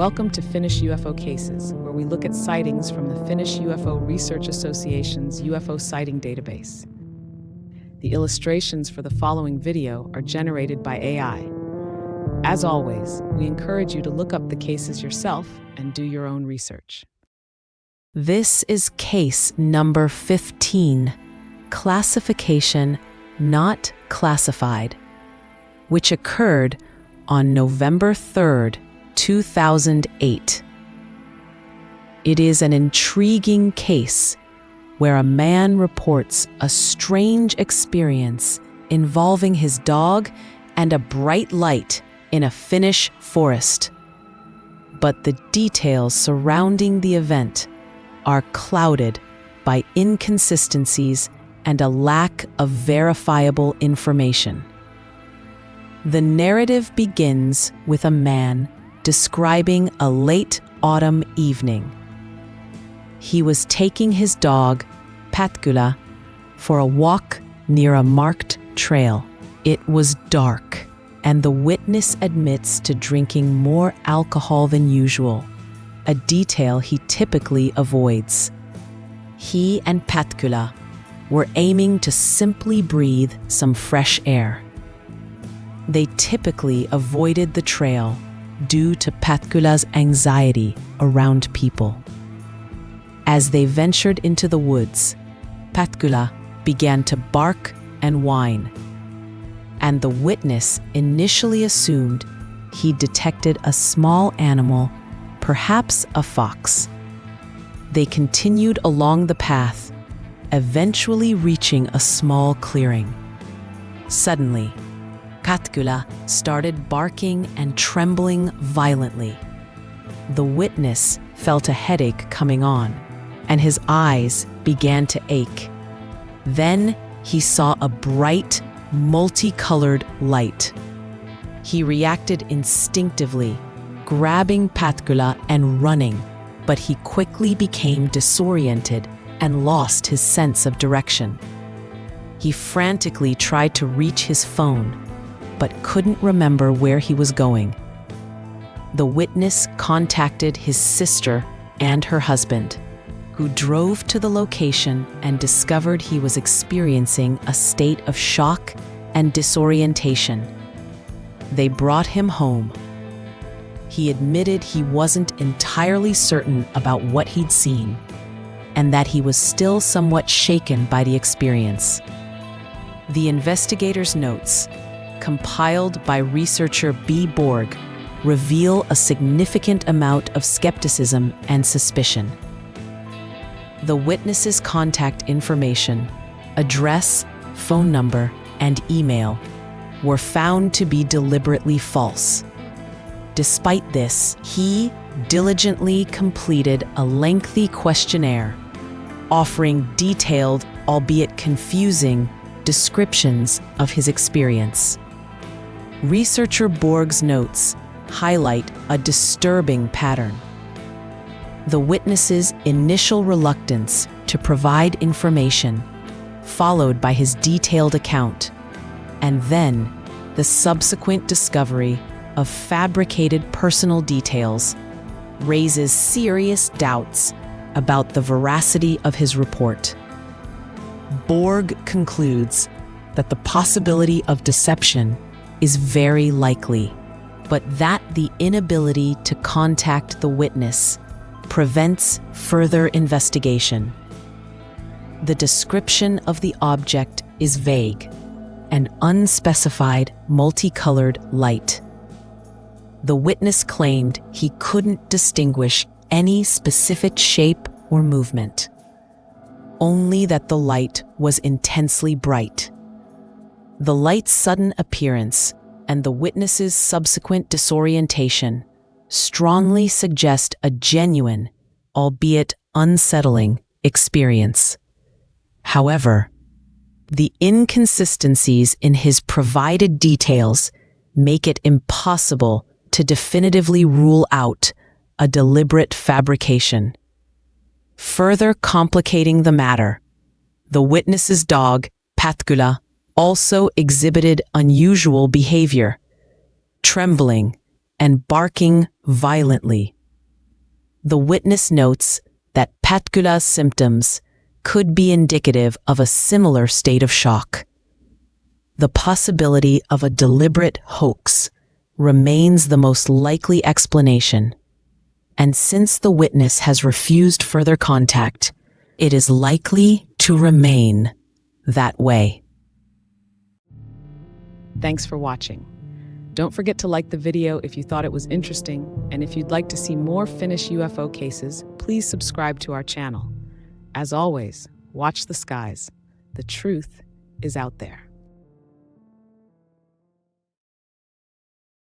Welcome to Finnish UFO Cases, where we look at sightings from the Finnish UFO Research Association's UFO sighting database. The illustrations for the following video are generated by AI. As always, we encourage you to look up the cases yourself and do your own research. This is case number 15, classification not classified, which occurred on November 3rd, 2008. It is an intriguing case where a man reports a strange experience involving his dog and a bright light in a Finnish forest. But the details surrounding the event are clouded by inconsistencies and a lack of verifiable information. The narrative begins with a man describing a late autumn evening. He was taking his dog, Pätkylä, for a walk near a marked trail. It was dark, and the witness admits to drinking more alcohol than usual, a detail he typically avoids. He and Pätkylä were aiming to simply breathe some fresh air. They typically avoided the trail due to Pätkylä's anxiety around people. As they ventured into the woods, Pätkylä began to bark and whine, and the witness initially assumed he detected a small animal, perhaps a fox. They continued along the path, eventually reaching a small clearing. Suddenly, Pätkylä started barking and trembling violently. The witness felt a headache coming on, and his eyes began to ache. Then he saw a bright, multicolored light. He reacted instinctively, grabbing Pätkylä and running, but he quickly became disoriented and lost his sense of direction. He frantically tried to reach his phone, but couldn't remember where he was going. The witness contacted his sister and her husband, who drove to the location and discovered he was experiencing a state of shock and disorientation. They brought him home. He admitted he wasn't entirely certain about what he'd seen, and that he was still somewhat shaken by the experience. The investigator's notes, compiled by researcher B. Borg, reveal a significant amount of skepticism and suspicion. The witness's contact information, address, phone number, and email were found to be deliberately false. Despite this, he diligently completed a lengthy questionnaire, offering detailed, albeit confusing, descriptions of his experience. Researcher Borg's notes highlight a disturbing pattern. The witness's initial reluctance to provide information, followed by his detailed account, and then the subsequent discovery of fabricated personal details, raises serious doubts about the veracity of his report. Borg concludes that the possibility of deception is very likely, but that the inability to contact the witness prevents further investigation. The description of the object is vague, an unspecified multicolored light. The witness claimed he couldn't distinguish any specific shape or movement, only that the light was intensely bright. The light's sudden appearance and the witness's subsequent disorientation strongly suggest a genuine, albeit unsettling, experience. However, the inconsistencies in his provided details make it impossible to definitively rule out a deliberate fabrication. Further complicating the matter, the witness's dog, Pätkylä, also exhibited unusual behavior, trembling and barking violently. The witness notes that Pätkylä's symptoms could be indicative of a similar state of shock. The possibility of a deliberate hoax remains the most likely explanation, and since the witness has refused further contact, it is likely to remain that way. Thanks for watching. Don't forget to like the video if you thought it was interesting, and if you'd like to see more Finnish UFO cases, please subscribe to our channel. As always, watch the skies. The truth is out there.